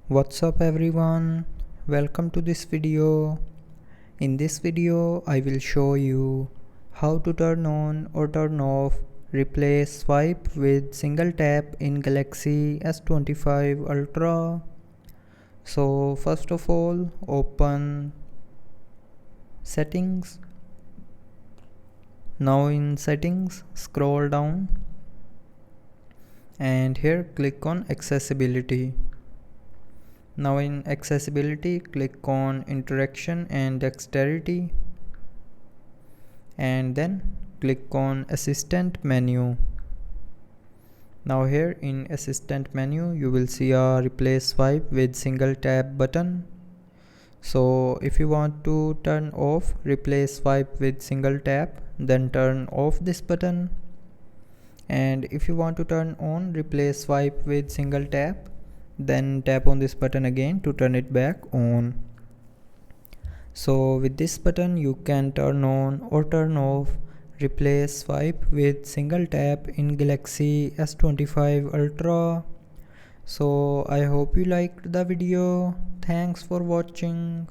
What's up everyone, welcome to this video. In this video I will show you how to turn on or turn off replace swipe with single tap in Galaxy S25 Ultra. So first of all, open settings. Now in settings, scroll down and here click on accessibility. Now in accessibility, click on interaction and dexterity and then click on assistant menu. Now here in assistant menu you will see a replace swipe with single tap button. So if you want to turn off replace swipe with single tap, then turn off this button, and if you want to turn on replace swipe with single tap, then tap on this button again to turn it back on. So with this button you can turn on or turn off replace swipe with single tap in Galaxy S25 Ultra. So I hope you liked the video. Thanks for watching.